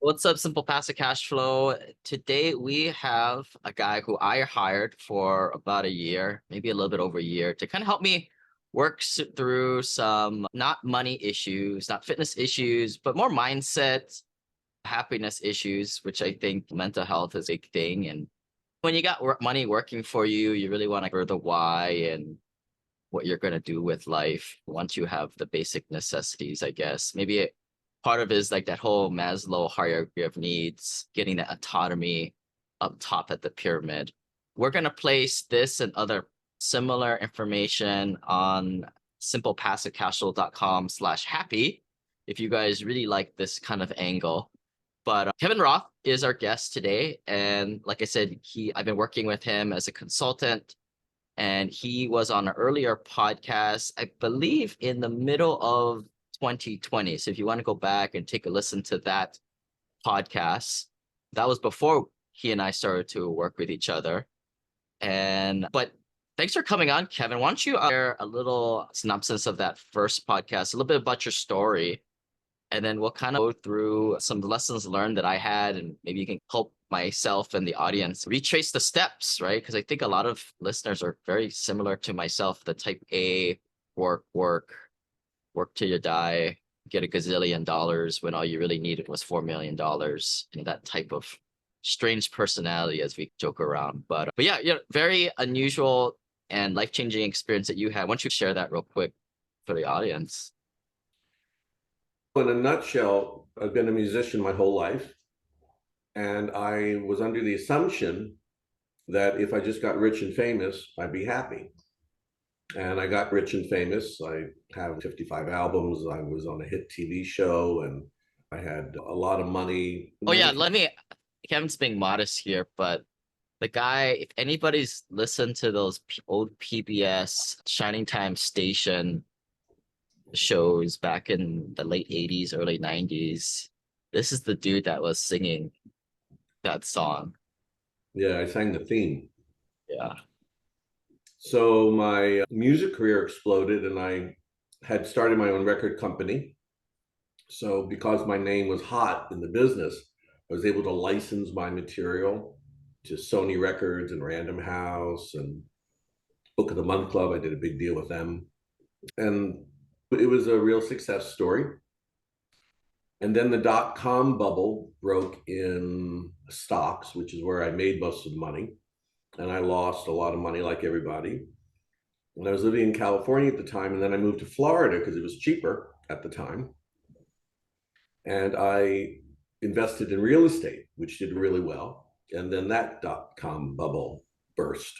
What's up, Simple Passive Cash Flow? Today we have a guy who I hired for about a year, maybe a little bit over a year, to kind of help me work through some not money issues, not fitness issues, but more mindset, happiness issues, which I think mental health is a big thing. And when you got money working for you, you really want to hear the why and what you're going to do with life once you have the basic necessities, I guess. Maybe part of it is like that whole Maslow hierarchy of needs, getting that autonomy up top at the pyramid. We're going to place this and other similar information on simplepassivecashflow.com/happy if you guys really like this kind of angle. But Kevin Roth is our guest today. And like I said, I've been working with him as a consultant, and he was on an earlier podcast, I believe in the middle of 2020. So if you want to go back and take a listen to that podcast, that was before he and I started to work with each other. But thanks for coming on, Kevin. Why don't you share a little synopsis of that first podcast, a little bit about your story, and then we'll kind of go through some lessons learned that I had, and maybe you can help myself and the audience retrace the steps, right? Because I think a lot of listeners are very similar to myself, the type A, work till you die, get a gazillion dollars when all you really needed was $4 million, and that type of strange personality as we joke around. But yeah, very unusual and life-changing experience that you had. Why don't you share that real quick for the audience? In a nutshell, I've been a musician my whole life, and I was under the assumption that if I just got rich and famous, I'd be happy. And I got rich and famous. I have 55 albums. I was on a hit TV show, and I had a lot of money. Oh yeah, Kevin's being modest here, but the guy, if anybody's listened to those old PBS Shining Time station shows back in the late 80s, early 90s, this is the dude that was singing that song. Yeah, I sang the theme. Yeah. So my music career exploded, and I had started my own record company. So because my name was hot in the business, I was able to license my material to Sony Records and Random House and Book of the Month Club. I did a big deal with them. And it was a real success story. And then the dot-com bubble broke in stocks, which is where I made most of the money. And I lost a lot of money like everybody. And I was living in California at the time, and then I moved to Florida because it was cheaper at the time. And I invested in real estate, which did really well. And then that dot-com bubble burst,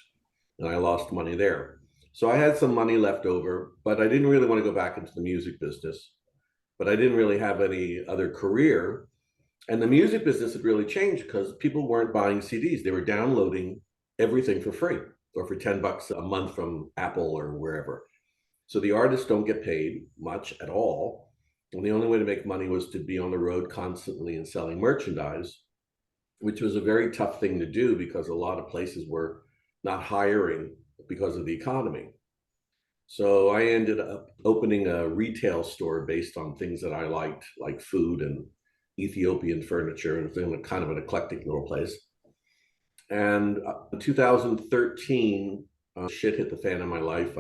and I lost money there. So I had some money left over, but I didn't really want to go back into the music business. But I didn't really have any other career. And the music business had really changed because people weren't buying CDs. They were downloading everything for free or for $10 a month from Apple or wherever. So the artists don't get paid much at all. And the only way to make money was to be on the road constantly and selling merchandise, which was a very tough thing to do because a lot of places were not hiring because of the economy. So I ended up opening a retail store based on things that I liked, like food and Ethiopian furniture, and kind of an eclectic little place. And in 2013, shit hit the fan in my life.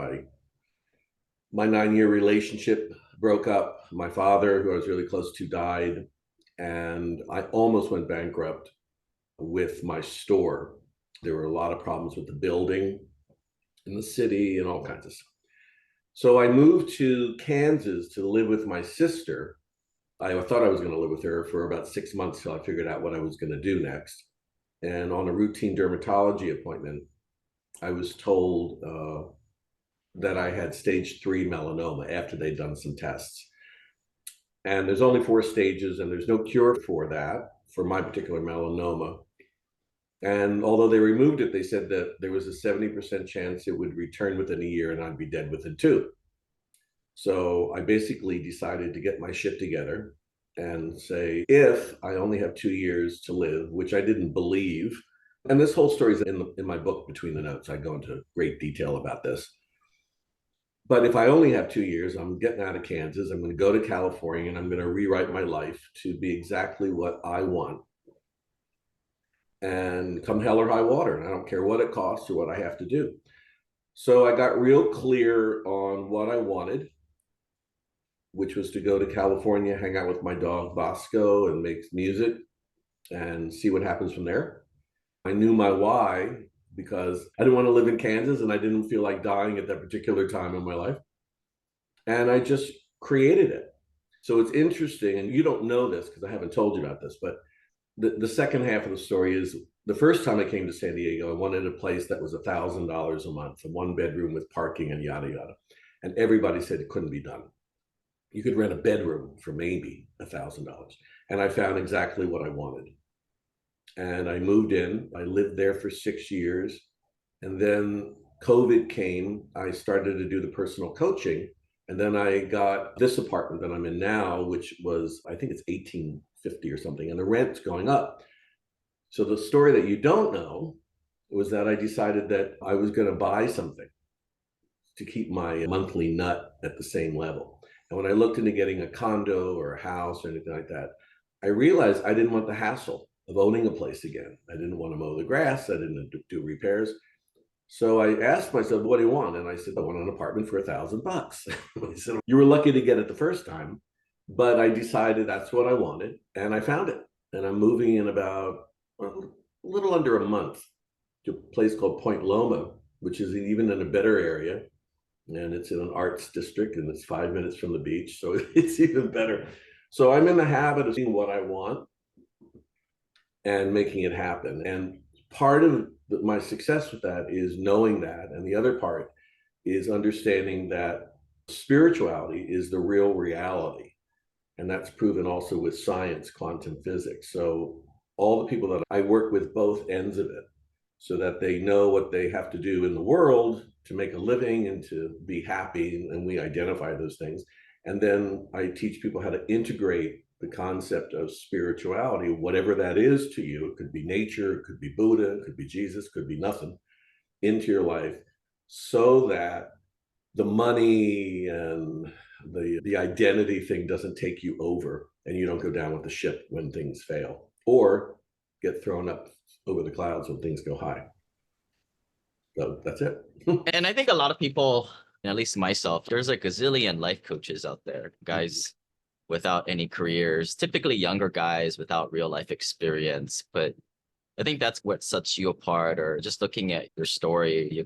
My 9-year relationship broke up. My father, who I was really close to, died, and I almost went bankrupt with my store. There were a lot of problems with the building in the city and all kinds of stuff. So I moved to Kansas to live with my sister. I thought I was going to live with her for about 6 months till I figured out what I was going to do next. And on a routine dermatology appointment, I was told that I had stage 3 melanoma after they'd done some tests. And there's only 4 stages, and there's no cure for that, for my particular melanoma. And although they removed it, they said that there was a 70% chance it would return within a year and I'd be dead within 2. So I basically decided to get my shit together and say, if I only have 2 years to live, which I didn't believe, and this whole story is in my book, Between the Notes. I go into great detail about this. But if I only have 2 years, I'm getting out of Kansas. I'm going to go to California and I'm going to rewrite my life to be exactly what I want. And come hell or high water. And I don't care what it costs or what I have to do. So I got real clear on what I wanted, which was to go to California, hang out with my dog Bosco and make music and see what happens from there. I knew my why because I didn't want to live in Kansas and I didn't feel like dying at that particular time in my life. And I just created it. So it's interesting, and you don't know this because I haven't told you about this, but the second half of the story is the first time I came to San Diego, I wanted a place that was $1,000 a month, a 1 bedroom with parking and yada yada. And everybody said it couldn't be done. You could rent a bedroom for maybe $1,000. And I found exactly what I wanted. And I moved in. I lived there for 6 years. And then COVID came. I started to do the personal coaching. And then I got this apartment that I'm in now, which was, I think it's 1850 or something, and the rent's going up. So the story that you don't know was that I decided that I was going to buy something to keep my monthly nut at the same level. And when I looked into getting a condo or a house or anything like that, I realized I didn't want the hassle of owning a place again. I didn't want to mow the grass. I didn't do repairs. So I asked myself, what do you want? And I said, I want an apartment for $1,000. He said, you were lucky to get it the first time, but I decided that's what I wanted and I found it. And I'm moving in about a little under a month to a place called Point Loma, which is even in a better area. And it's in an arts district and it's 5 minutes from the beach. So it's even better. So I'm in the habit of seeing what I want and making it happen. And part of my success with that is knowing that. And the other part is understanding that spirituality is the real reality. And that's proven also with science, quantum physics. So all the people that I work with both ends of it so that they know what they have to do in the world to make a living and to be happy. And we identify those things. And then I teach people how to integrate the concept of spirituality, whatever that is to you. It could be nature, it could be Buddha, it could be Jesus, it could be nothing, into your life so that the money and the identity thing doesn't take you over and you don't go down with the ship when things fail or get thrown up over the clouds when things go high. So that's it. And I think a lot of people, at least myself, there's a gazillion life coaches out there, guys without any careers, typically younger guys without real life experience. But I think that's what sets you apart, or just looking at your story, you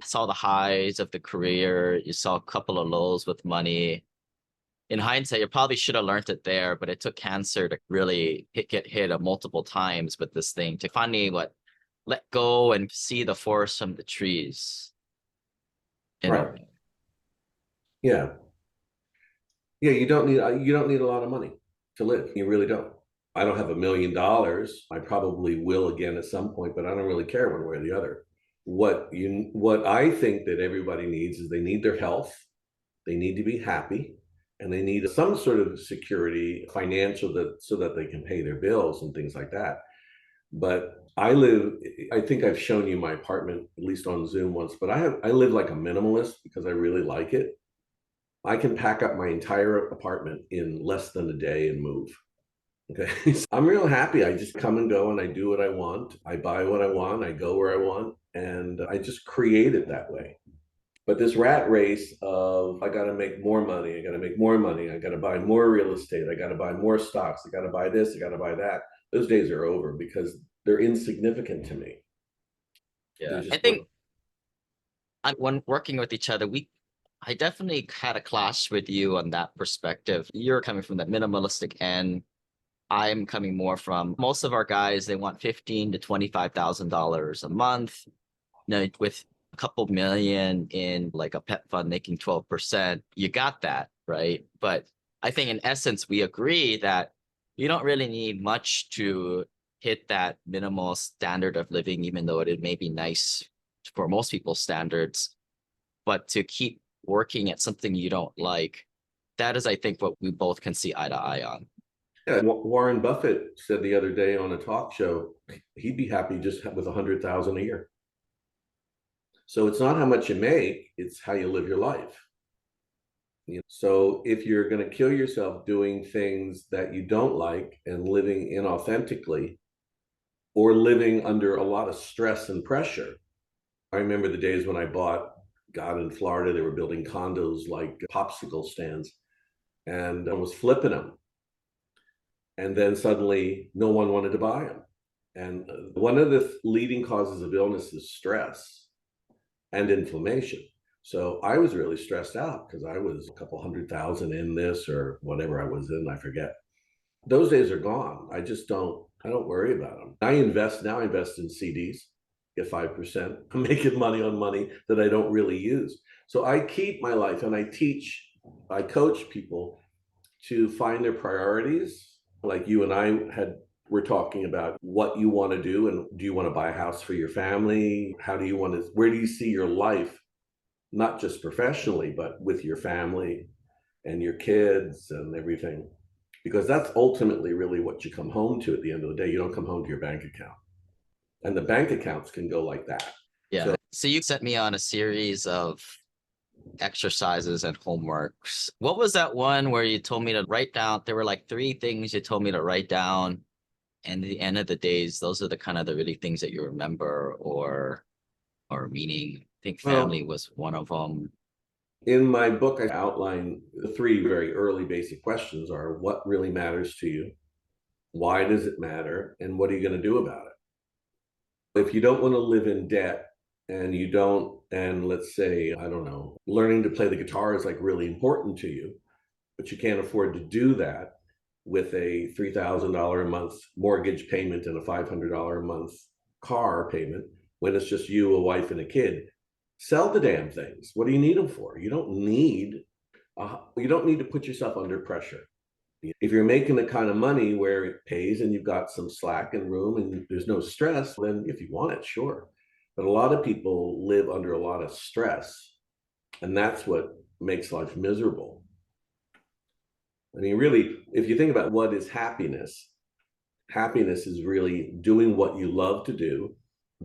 saw the highs of the career, you saw a couple of lows with money. In hindsight, you probably should have learned it there, but it took cancer to really get hit multiple times with this thing to finally let go and see the forest from the trees. Right. Yeah. Yeah, you don't need a lot of money to live. You really don't. I don't have $1 million. I probably will again at some point, but I don't really care one way or the other. What I think that everybody needs is they need their health, they need to be happy, and they need some sort of security, financial, that so that they can pay their bills and things like that. But I think I've shown you my apartment, at least on Zoom once, but I live like a minimalist because I really like it. I can pack up my entire apartment in less than a day and move. Okay. So I'm real happy. I just come and go and I do what I want. I buy what I want. I go where I want. And I just create it that way. But this rat race of I got to make more money. I got to make more money. I got to buy more real estate. I got to buy more stocks. I got to buy this. I got to buy that. Those days are over because they're insignificant to me. Yeah. I think when working with each other, I definitely had a clash with you on that perspective. You're coming from that minimalistic end. I'm coming more from most of our guys, they want $15,000 to $25,000 a month. With a couple million in like a pet fund making 12%, you got that, right? But I think in essence, we agree that you don't really need much to hit that minimal standard of living, even though it may be nice for most people's standards. But to keep working at something you don't like, that is, I think, what we both can see eye to eye on. Yeah, Warren Buffett said the other day on a talk show, he'd be happy just with 100,000 a year. So it's not how much you make, it's how you live your life. So if you're going to kill yourself doing things that you don't like and living inauthentically or living under a lot of stress and pressure. I remember the days when I got in Florida, they were building condos like popsicle stands, and I was flipping them. And then suddenly no one wanted to buy them. And one of the leading causes of illness is stress and inflammation. So I was really stressed out because I was a couple 100,000 in this or whatever I was in, I forget. Those days are gone. I don't worry about them. I invest in CDs, get 5%. I'm making money on money that I don't really use. So I keep my life and I coach people to find their priorities. Like you and we're talking about what you want to do, and do you want to buy a house for your family? Where do you see your life, not just professionally, but with your family and your kids and everything? Because that's ultimately really what you come home to at the end of the day. You don't come home to your bank account. And the bank accounts can go like that. Yeah. So you sent me on a series of exercises and homeworks. What was that one where you told me to write down? There were like three things you told me to write down. And at the end of the days, those are the kind of the really things that you remember or meaning. I think family Well, was one of them. in my book, I outline the three very early basic questions are what really matters to you? Why does it matter? And what are you going to do about it? If you don't want to live in debt and let's say, I don't know, learning to play the guitar is like really important to you, but you can't afford to do that with a $3,000 a month mortgage payment and a $500 a month car payment when it's just you, a wife, and a kid. Sell the damn things. What do you need them for? You don't need to put yourself under pressure. If you're making the kind of money where it pays and you've got some slack and room and there's no stress, then if you want it, sure. But a lot of people live under a lot of stress, and that's what makes life miserable. I mean, really, if you think about what is happiness, happiness is really doing what you love to do,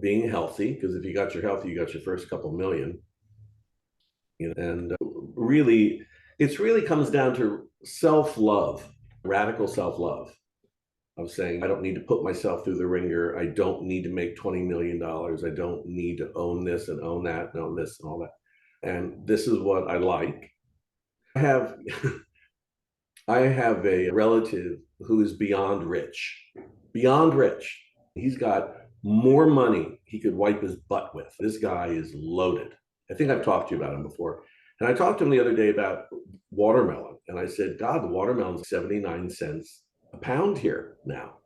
being healthy, because if you got your health, you got your first couple million. And really, it really comes down to self-love, radical self-love. Of saying, I don't need to put myself through the ringer. I don't need to make $20 million. I don't need to own this and own that and own this and all that. And this is what I like. I have I have a relative who is beyond rich. Beyond rich. He's got more money he could wipe his butt with. This guy is loaded. I think I've talked to you about him before. And I talked to him the other day about watermelon. And I said, God, the watermelon's 79 cents a pound here now.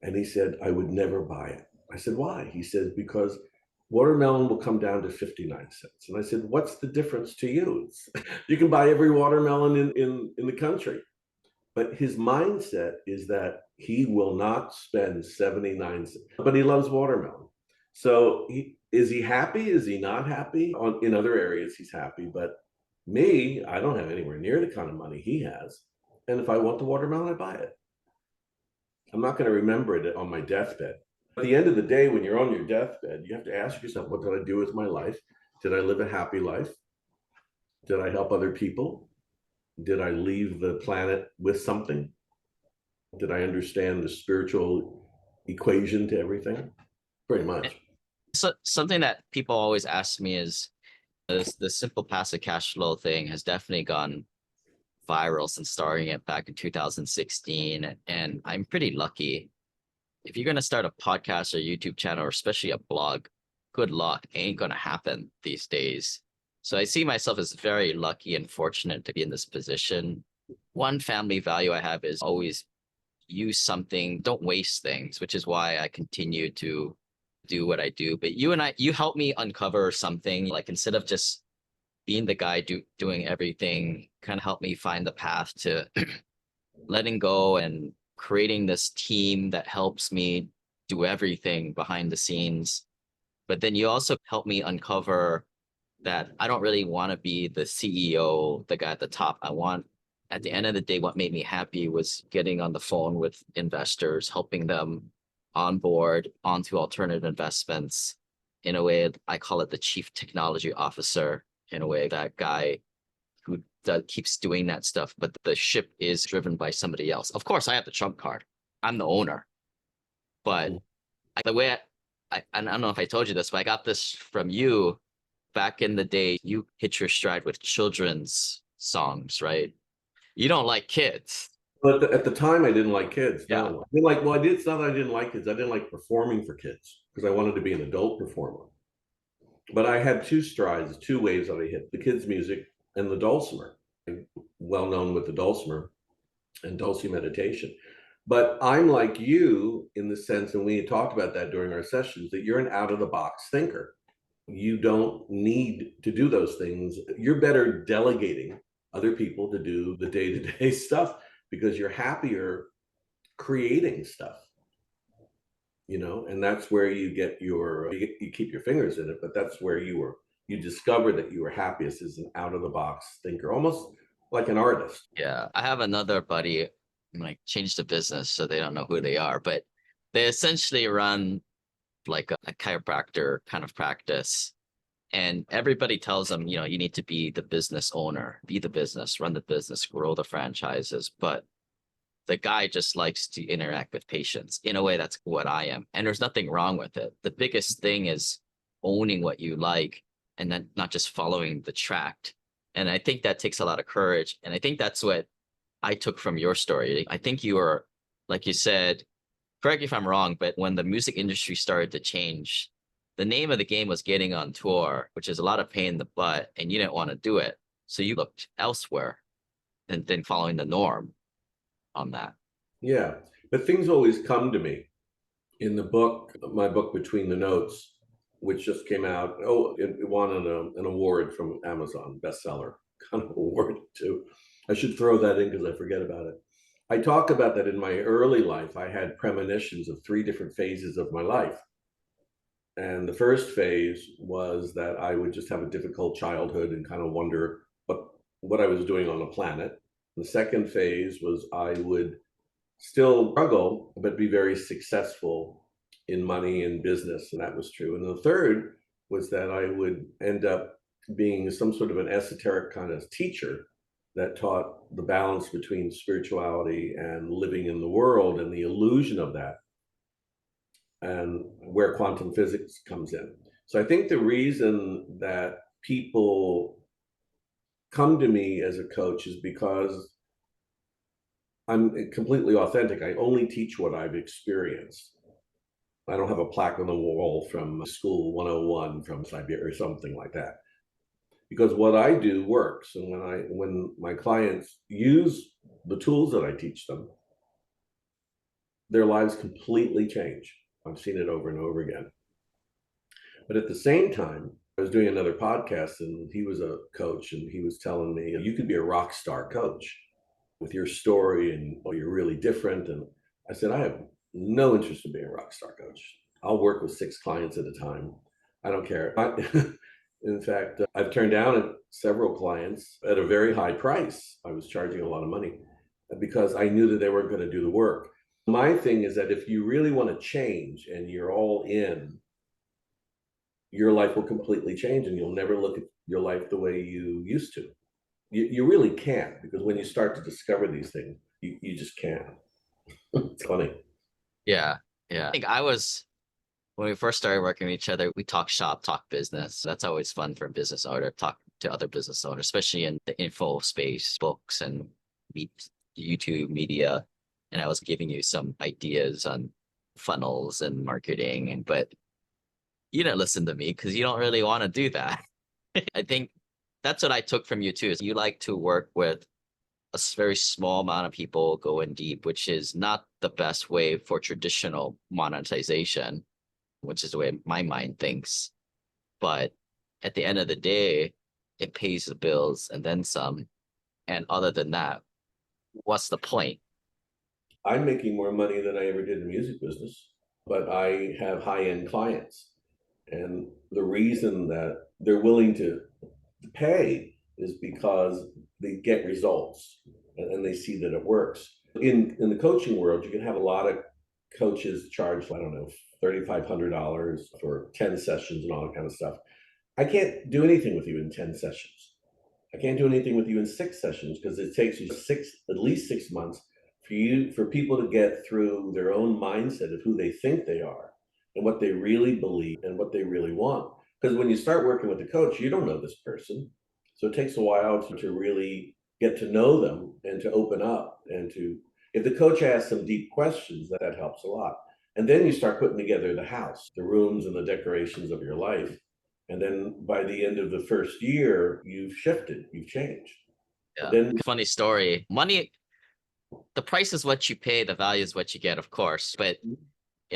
And he said, I would never buy it. I said, why? He said, because watermelon will come down to 59 cents. And I said, what's the difference to you? You can buy every watermelon in the country. But his mindset is that he will not spend 79 cents, but he loves watermelon. So is he happy? Is he not happy? In other areas, he's happy. But me, I don't have anywhere near the kind of money he has. And if I want the watermelon, I buy it. I'm not going to remember it on my deathbed. At the end of the day, when you're on your deathbed, you have to ask yourself, what did I do with my life? Did I live a happy life? Did I help other people? Did I leave the planet with something? Did I understand the spiritual equation to everything? Pretty much. So something that people always ask me is the simple passive cash flow thing has definitely gone viral since starting it back in 2016. And I'm pretty lucky. If you're going to start a podcast or YouTube channel, or especially a blog, good luck. Ain't going to happen these days. So I see myself as very lucky and fortunate to be in this position. One family value I have is always use something, don't waste things, which is why I continue to do what I do. But you help me uncover something, like instead of just being the guy doing everything, kind of help me find the path to letting go and creating this team that helps me do everything behind the scenes. But then you also help me uncover that I don't really want to be the CEO, the guy at the top. At the end of the day, what made me happy was getting on the phone with investors, helping them on board onto alternative investments, in a way. I call it the chief technology officer, in a way, that guy who keeps doing that stuff, but the ship is driven by somebody else. Of course, I have the trump card. I'm the owner, but the way I don't know if I told you this, but I got this from you back in the day. You hit your stride with children's songs, right? You don't like kids. But at the time, I didn't like kids. Yeah. No, I mean, like, well, I did. It's not that I didn't like kids. I didn't like performing for kids because I wanted to be an adult performer. But I had two strides, two waves that I hit: the kids' music and the dulcimer. I'm well known with the dulcimer and dulci meditation. But I'm like you in the sense, and we had talked about that during our sessions, that you're an out of the box thinker. You don't need to do those things. You're better delegating other people to do the day to day stuff because you're happier creating stuff, and that's where you get you keep your fingers in it, but that's where you discover that you were happiest as an out of the box thinker, almost like an artist. Yeah. I have another buddy, like, change the business so they don't know who they are, but they essentially run like a chiropractor kind of practice. And everybody tells them, you need to be the business owner, be the business, run the business, grow the franchises. But the guy just likes to interact with patients. In a way, that's what I am. And there's nothing wrong with it. The biggest thing is owning what you like and then not just following the track. And I think that takes a lot of courage. And I think that's what I took from your story. I think you were, like you said, correct me if I'm wrong, but when the music industry started to change, the name of the game was getting on tour, which is a lot of pain in the butt, and you didn't want to do it. So you looked elsewhere and then following the norm on that. Yeah, but things always come to me. In the book, my book Between the Notes, which just came out, it won an award from Amazon, bestseller kind of award too. I should throw that in because I forget about it. I talk about that in my early life. I had premonitions of three different phases of my life. And the first phase was that I would just have a difficult childhood and kind of wonder what I was doing on the planet. The second phase was I would still struggle, but be very successful in money and business. And that was true. And the third was that I would end up being some sort of an esoteric kind of teacher that taught the balance between spirituality and living in the world and the illusion of that, and where quantum physics comes in. So I think the reason that people come to me as a coach is because I'm completely authentic. I only teach what I've experienced. I don't have a plaque on the wall from School 101 from Siberia or something like that. Because what I do works. And when my clients use the tools that I teach them, their lives completely change. I've seen it over and over again. But at the same time, I was doing another podcast and he was a coach and he was telling me, you could be a rock star coach with your story and you're really different. And I said, I have no interest in being a rock star coach. I'll work with 6 clients at a time. I don't care. In fact, I've turned down several clients at a very high price. I was charging a lot of money because I knew that they weren't going to do the work. My thing is that if you really want to change and you're all in, your life will completely change and you'll never look at your life the way you used to. You really can't, because when you start to discover these things, you just can't. It's funny. Yeah. Yeah. I think when we first started working with each other, we talk shop, talk business. That's always fun for a business owner, talk to other business owners, especially in the info space, books and YouTube media. And I was giving you some ideas on funnels and marketing, but you didn't listen to me because you don't really want to do that. I think that's what I took from you too, is you like to work with a very small amount of people going deep, which is not the best way for traditional monetization, which is the way my mind thinks. But at the end of the day, it pays the bills and then some. And other than that, what's the point? I'm making more money than I ever did in the music business, but I have high-end clients. And the reason that they're willing to pay is because they get results and they see that it works. In the coaching world, you can have a lot of coaches charge, I don't know, $3,500 for 10 sessions and all that kind of stuff. I can't do anything with you in 10 sessions. I can't do anything with you in 6 sessions because it takes you at least 6 months for people to get through their own mindset of who they think they are and what they really believe and what they really want. Because when you start working with a coach, you don't know this person. So it takes a while to really get to know them and to open up and to, if the coach asks some deep questions, that helps a lot. And then you start putting together the house, the rooms and the decorations of your life. And then by the end of the first year, you've shifted, you've changed. Yeah. Then Funny story. Money, the price is what you pay, the value is what you get, of course. But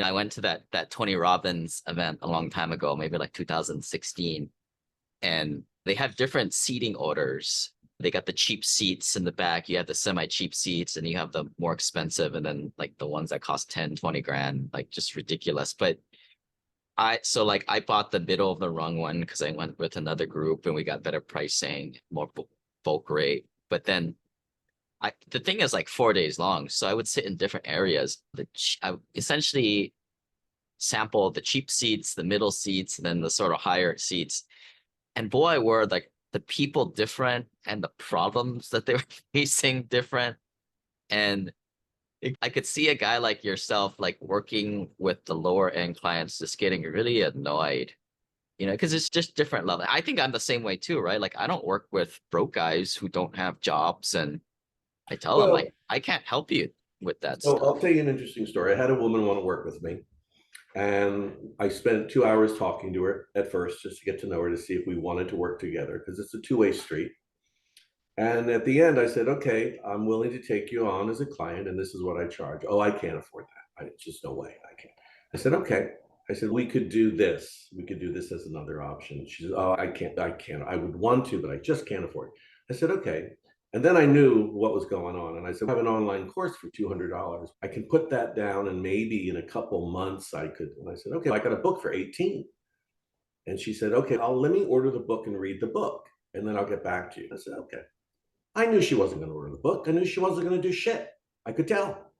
I went to that Tony Robbins event a long time ago, maybe like 2016, and they have different seating orders. They got the cheap seats in the back, you have the semi-cheap seats, and you have the more expensive, and then like the ones that cost 10, 20 grand, like just ridiculous. But I bought the middle of the rung one because I went with another group and we got better pricing, more bulk rate. But then the thing is like 4 days long, so I would sit in different areas. I essentially sample the cheap seats, the middle seats, and then the sort of higher seats. And boy, were like the people different and the problems that they were facing different. And I could see a guy like yourself, like working with the lower end clients, just getting really annoyed, because it's just different level. I think I'm the same way too, right? Like I don't work with broke guys who don't have jobs, and I tell them well, like I can't help you with that so I'll stuff. tell you an interesting story. I had a woman want to work with me, and I spent 2 hours talking to her at first just to get to know her to see if we wanted to work together because it's a two-way street. And at the end, I said, okay, I'm willing to take you on as a client, and this is what I charge. Oh, I can't afford that. Just no way. I can't. I said, okay. I said, we could do this. We could do this as another option. She said, oh, I can't. I can't. I would want to, but I just can't afford it. I said, okay. And then I knew what was going on. And I said, I have an online course for $200. I can put that down, and maybe in a couple months I could. And I said, okay, I got a book for 18. And she said, okay, let me order the book and read the book, and then I'll get back to you. I said, okay. I knew she wasn't going to order the book. I knew she wasn't going to do shit. I could tell.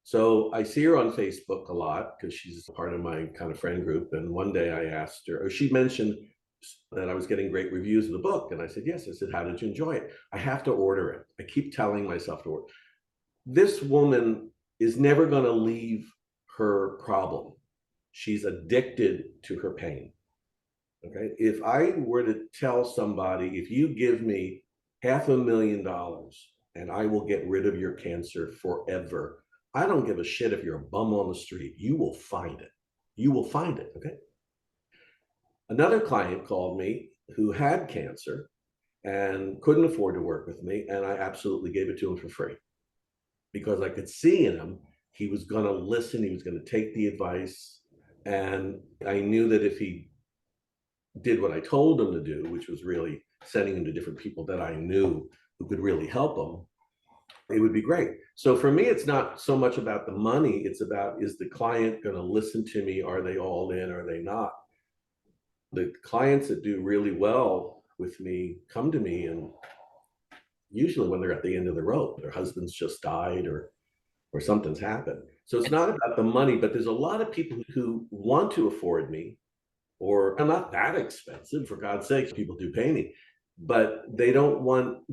So I see her on Facebook a lot because she's part of my kind of friend group. And one day I asked her, or she mentioned that I was getting great reviews of the book. And I said, yes. I said, how did you enjoy it? I have to order it. I keep telling myself to order. This woman is never going to leave her problem. She's addicted to her pain. Okay. If I were to tell somebody, if you give me $500,000 and I will get rid of your cancer forever, I don't give a shit if you're a bum on the street. You will find it. You will find it. Okay. Another client called me who had cancer and couldn't afford to work with me. And I absolutely gave it to him for free because I could see in him he was going to listen. He was going to take the advice. And I knew that if he did what I told him to do, which was really sending him to different people that I knew who could really help him, it would be great. So for me, it's not so much about the money. It's about, is the client going to listen to me? Are they all in? Are they not? The clients that do really well with me come to me, and usually when they're at the end of the rope, their husband's just died or something's happened. So it's not about the money, but there's a lot of people who want to afford me, or I'm not that expensive, for God's sake, people do pay me, but they don't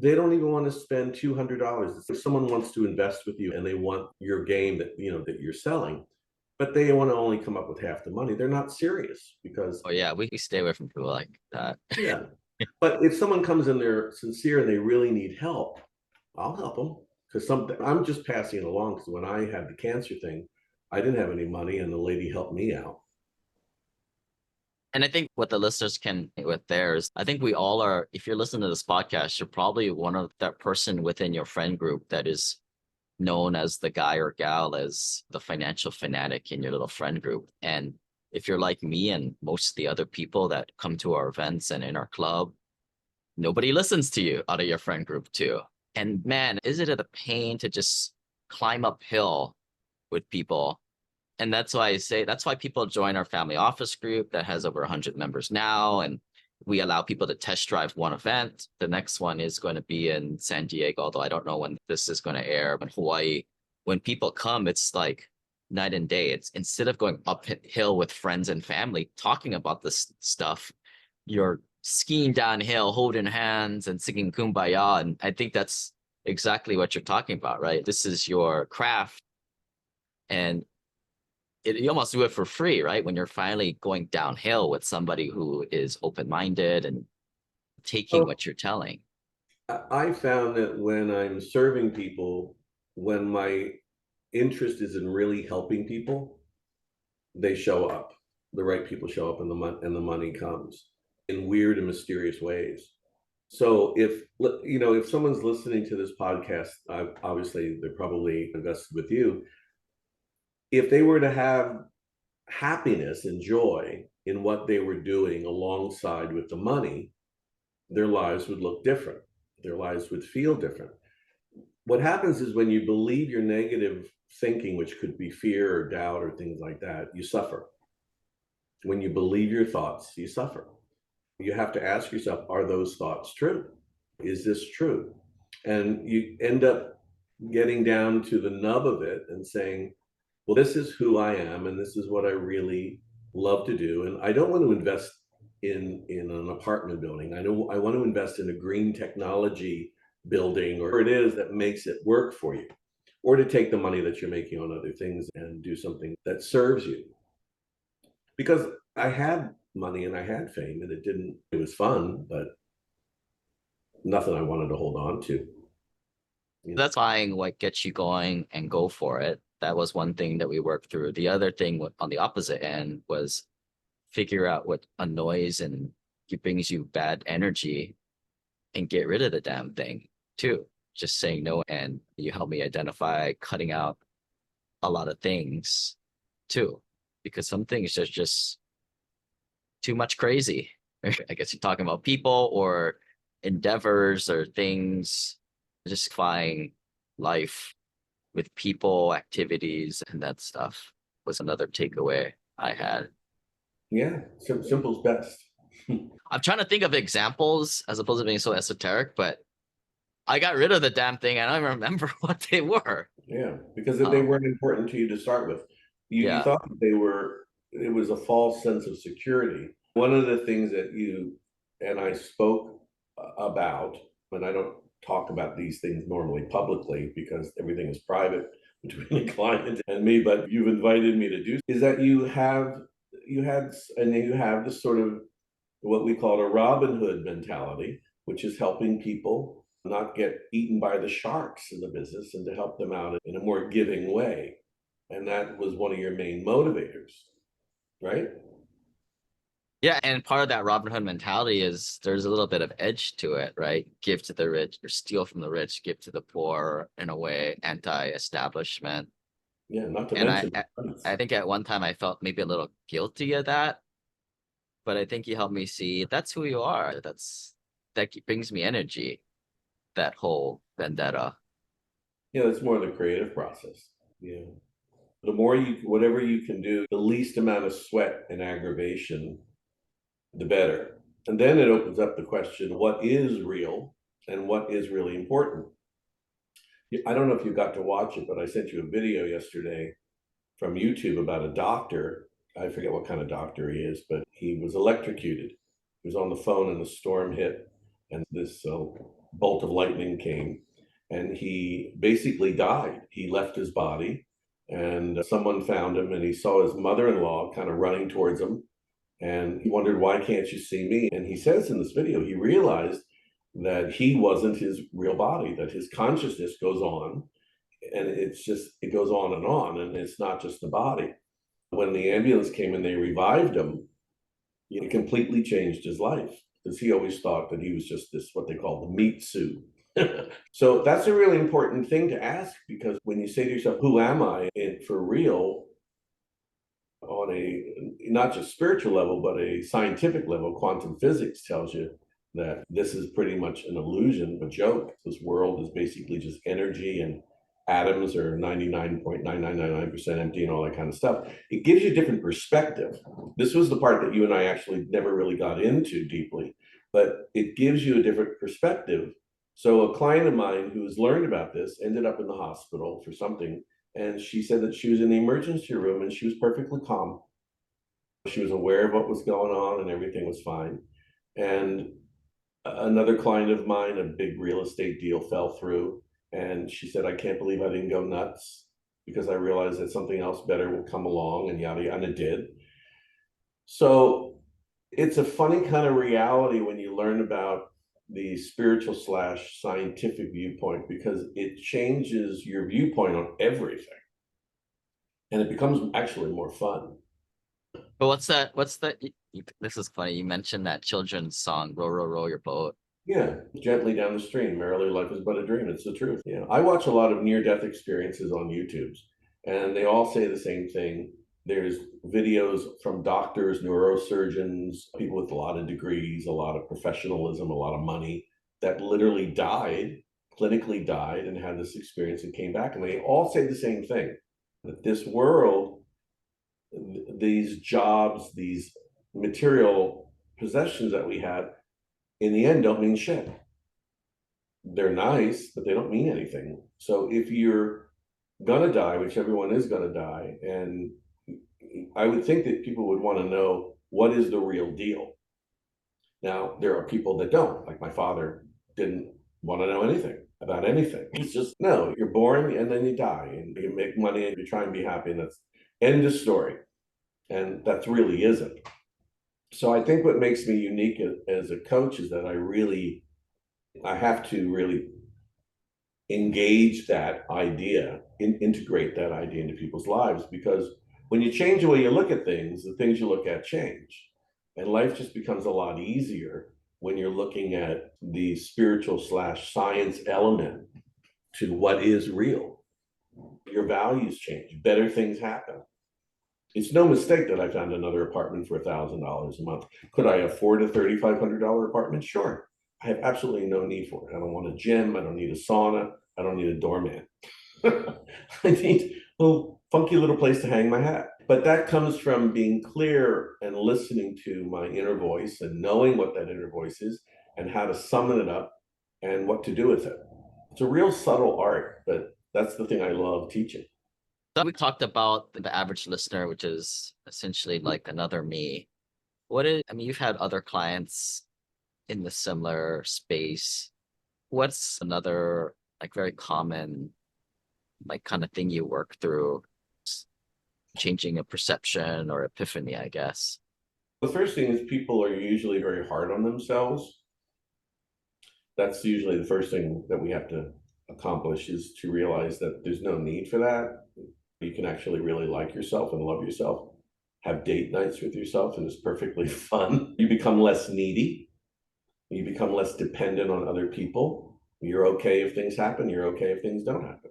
even want to spend $200. If someone wants to invest with you and they want your game that you're selling, but they want to only come up with half the money, they're not serious because Oh yeah, we stay away from people like that. yeah. But if someone comes in there sincere and they really need help, I'll help them because I'm just passing it along because when I had the cancer thing, I didn't have any money and the lady helped me out. And I think what the listeners can with theirs, I think we all are, if you're listening to this podcast, you're probably one of that person within your friend group that is known as the guy or gal as the financial fanatic in your little friend group. And if you're like me and most of the other people that come to our events and in our club, nobody listens to you out of your friend group too. And man, is it a pain to just climb uphill with people? And that's why people join our family office group that has over 100 members now. And we allow people to test drive one event. The next one is going to be in San Diego, although I don't know when this is going to air, but Hawaii. When people come, it's like night and day. It's instead of going uphill with friends and family talking about this stuff, you're skiing downhill, holding hands and singing Kumbaya. And I think that's exactly what you're talking about, right? This is your craft, and you almost do it for free, right? When you're finally going downhill with somebody who is open-minded and taking Oh, what you're telling. I found that when I'm serving people, when my interest is in really helping people, they show up. The right people show up, and the money comes in weird and mysterious ways. So if someone's listening to this podcast, obviously they're probably invested with you. If they were to have happiness and joy in what they were doing alongside with the money, their lives would look different. Their lives would feel different. What happens is when you believe your negative thinking, which could be fear or doubt or things like that, you suffer. When you believe your thoughts, you suffer. You have to ask yourself, are those thoughts true? Is this true? And you end up getting down to the nub of it and saying, well, this is who I am, and this is what I really love to do. And I don't want to invest in an apartment building. I want to invest in a green technology building, or it is that makes it work for you, or to take the money that you're making on other things and do something that serves you. Because I had money and I had fame, and it was fun, but nothing I wanted to hold on to. That's fine, what gets you going and go for it. That was one thing that we worked through. The other thing on the opposite end was figure out what annoys and brings you bad energy and get rid of the damn thing too. Just saying no. And you help me identify cutting out a lot of things too, because some things are just too much crazy. I guess you're talking about people or endeavors or things, just flying life with people, activities, and that stuff was another takeaway I had. Yeah, simple's best. I'm trying to think of examples as opposed to being so esoteric, but I got rid of the damn thing. And I don't remember what they were. Yeah, because they Um, weren't important to you to start with. You yeah, thought that it was a false sense of security. One of the things that you and I spoke about, and I don't talk about these things normally publicly because everything is private between the client and me, but you've invited me to do, is that you have this sort of what we call a Robin Hood mentality, which is helping people not get eaten by the sharks in the business and to help them out in a more giving way. And that was one of your main motivators, right? yeah, and part of that Robin Hood mentality is there's a little bit of edge to it, right? Give to the rich or steal from the rich, give to the poor, in a way, anti-establishment. Yeah, not to And mention I think at one time I felt maybe a little guilty of that, but I think you helped me see that's who you are. That brings me energy. That whole vendetta. it's more the creative process. Yeah. The more whatever you can do, the least amount of sweat and aggravation, the better. And then it opens up the question, what is real and what is really important? I don't know if you got to watch it, but I sent you a video yesterday from YouTube about a doctor. I forget what kind of doctor he is, but he was electrocuted. He was on the phone and the storm hit, and this bolt of lightning came, and he basically died. He left his body, and someone found him, and he saw his mother-in-law kind of running towards him, and he wondered, why can't you see me? And he says in this video, he realized that he wasn't his real body, that his consciousness goes on, and it goes on, and it's not just the body. When the ambulance came and they revived him, it completely changed his life because he always thought that he was just this, what they call the meat suit. So that's a really important thing to ask, because when you say to yourself, who am I for real, on a not just spiritual level, but a scientific level, quantum physics tells you that this is pretty much an illusion, a joke. This world is basically just energy, and atoms are 99.9999% empty and all that kind of stuff. It gives you a different perspective. This was the part that you and I actually never really got into deeply, but it gives you a different perspective. So a client of mine who's learned about this ended up in the hospital for something, And she said that she was in the emergency room and she was perfectly calm. She was aware of what was going on and everything was fine. And another client of mine, a big real estate deal fell through. And she said, I can't believe I didn't go nuts because I realized that something else better will come along, and yada yada, and it did. So it's a funny kind of reality when you learn about the spiritual slash scientific viewpoint, because it changes your viewpoint on everything and it becomes actually more fun. But what's that? This is funny. You mentioned that children's song, "Row, row, row your boat." Yeah, gently down the stream, merrily life is but a dream. It's the truth. Yeah, I watch a lot of near death experiences on YouTube, and they all say the same thing. There's videos from doctors, neurosurgeons, people with a lot of degrees, a lot of professionalism, a lot of money, that literally died, clinically died, and had this experience and came back. And they all say the same thing, that this world, these jobs, these material possessions that we have, in the end, don't mean shit. They're nice, but they don't mean anything. So if you're gonna die, which everyone is gonna die, and I would think that people would want to know what is the real deal. Now, there are people that don't, like my father didn't want to know anything about anything. He's just, no, you're born and then you die and you make money and you try and be happy, and that's end of story. And that really isn't. So I think what makes me unique as a coach is that I have to really engage that idea, integrate that idea into people's lives, because when you change the way you look at things, the things you look at change. And life just becomes a lot easier when you're looking at the spiritual slash science element to what is real. Your values change, better things happen. It's no mistake that I found another apartment for $1,000 a month. Could I afford a $3,500 apartment? Sure. I have absolutely no need for it. I don't want a gym. I don't need a sauna. I don't need a doorman. I need a little funky little place to hang my hat. But that comes from being clear and listening to my inner voice and knowing what that inner voice is and how to summon it up and what to do with it. It's a real subtle art, but that's the thing I love teaching. So we talked about the average listener, which is essentially like another me. I mean, you've had other clients in the similar space. What's another like very common like kind of thing you work through? Changing a perception or epiphany, I guess. The first thing is people are usually very hard on themselves. That's usually the first thing that we have to accomplish, is to realize that there's no need for that. You can actually really like yourself and love yourself, have date nights with yourself, and it's perfectly fun. You become less needy. You become less dependent on other people. You're okay if things happen. You're okay if things don't happen.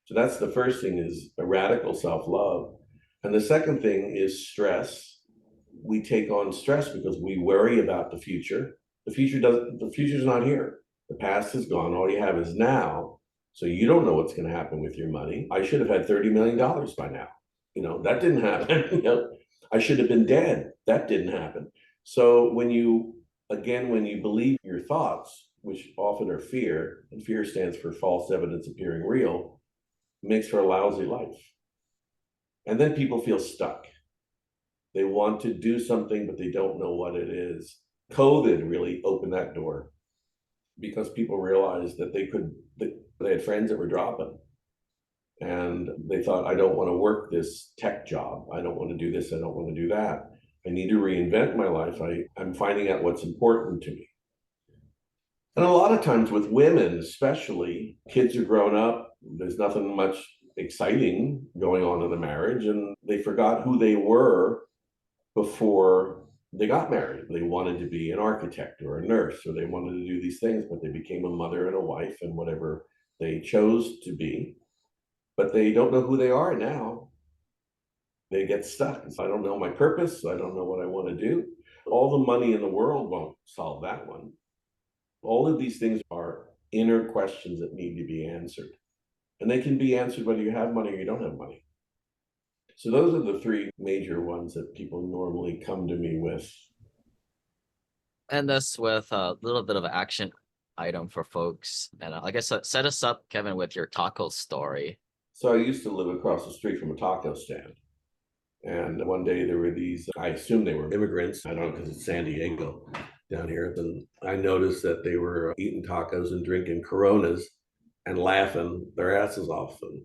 So that's the first thing, is a radical self-love. And the second thing is stress. We take on stress because we worry about the future. The future's not here. The past is gone. All you have is now. So you don't know what's going to happen with your money. I should have had $30 million by now. That didn't happen. I should have been dead. That didn't happen. So when you believe your thoughts, which often are fear, and fear stands for false evidence appearing real, makes for a lousy life. And then people feel stuck. They want to do something, but they don't know what it is. COVID really opened that door, because people realized that they had friends that were dropping, and they thought, I don't want to work this tech job. I don't want to do this. I don't want to do that. I need to reinvent my life. I'm finding out what's important to me. And a lot of times with women, especially, kids are grown up. There's nothing much exciting going on in the marriage, and they forgot who they were before they got married. They wanted to be an architect or a nurse, or they wanted to do these things, but they became a mother and a wife and whatever they chose to be. But they don't know who they are now. They get stuck. I don't know my purpose. I don't know what I want to do. All the money in the world won't solve that one. All of these things are inner questions that need to be answered. And they can be answered whether you have money or you don't have money. So those are the three major ones that people normally come to me with. And this with a little bit of an action item for folks. And I guess set us up, Kevin, with your taco story. So I used to live across the street from a taco stand. And one day there were these, I assume they were immigrants. I don't know because it's San Diego down here. Then I noticed that they were eating tacos and drinking Coronas and laughing their asses off. And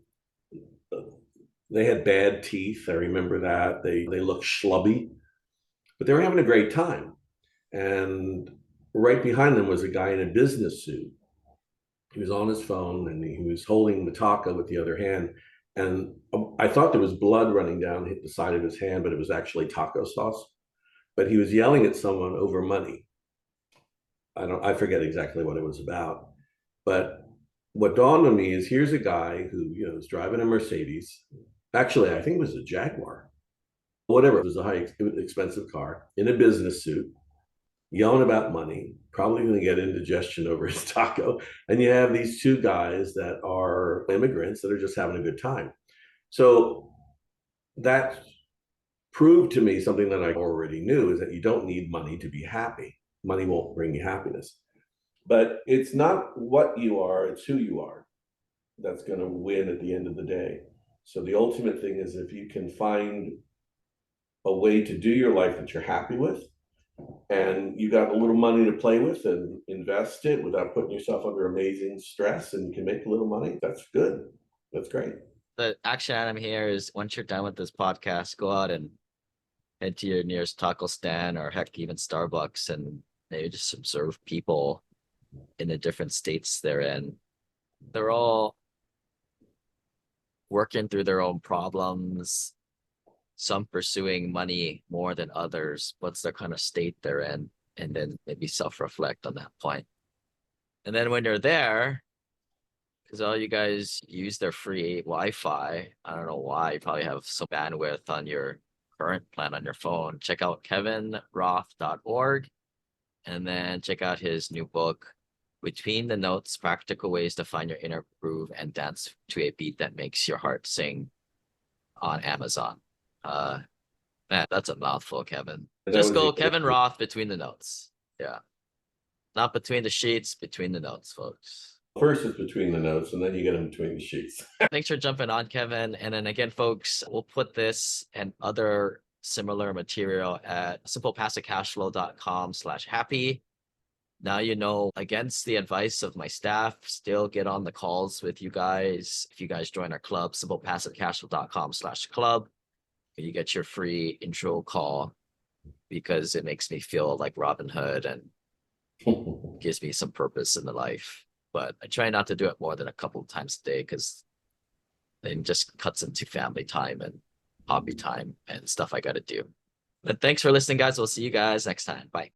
they had bad teeth. I remember that. They looked schlubby, but they were having a great time. And right behind them was a guy in a business suit. He was on his phone and he was holding the taco with the other hand. And I thought there was blood running down the side of his hand, but it was actually taco sauce. But he was yelling at someone over money. I forget exactly what it was about. But what dawned on me is here's a guy who, is driving a Mercedes. Actually, I think it was a Jaguar. Whatever, it was a high expensive car in a business suit, yelling about money, probably going to get indigestion over his taco. And you have these two guys that are immigrants that are just having a good time. So that proved to me something that I already knew is that you don't need money to be happy. Money won't bring you happiness. But it's not what you are, it's who you are that's going to win at the end of the day. So the ultimate thing is if you can find a way to do your life that you're happy with, and you got a little money to play with and invest it without putting yourself under amazing stress and you can make a little money, that's good. That's great. The action item here is once you're done with this podcast, go out and head to your nearest taco stand or heck, even Starbucks, and maybe just observe people in the different states they're in. They're all working through their own problems, some pursuing money more than others. What's their kind of state they're in? And then maybe self-reflect on that point. And then when you're there, because all you guys use their free Wi-Fi, I don't know why, you probably have some bandwidth on your current plan on your phone. Check out kevinroth.org and then check out his new book, Between the Notes, Practical Ways to Find Your Inner Groove and Dance to a Beat That Makes Your Heart Sing, on Amazon. Man, that's a mouthful, Kevin. Just go Kevin Roth, Between the Notes. Yeah. Not between the sheets, between the notes, folks. First it's between the notes and then you get them between the sheets. Thanks for jumping on, Kevin. And then again, folks, we'll put this and other similar material at simplepassivecashflow.com/happy. Now you know, against the advice of my staff, still get on the calls with you guys. If you guys join our club, simplepassivecashflow.com/club, you get your free intro call because it makes me feel like Robin Hood and gives me some purpose in the life. But I try not to do it more than a couple of times a day because then it just cuts into family time and hobby time and stuff I got to do. But thanks for listening, guys. We'll see you guys next time. Bye.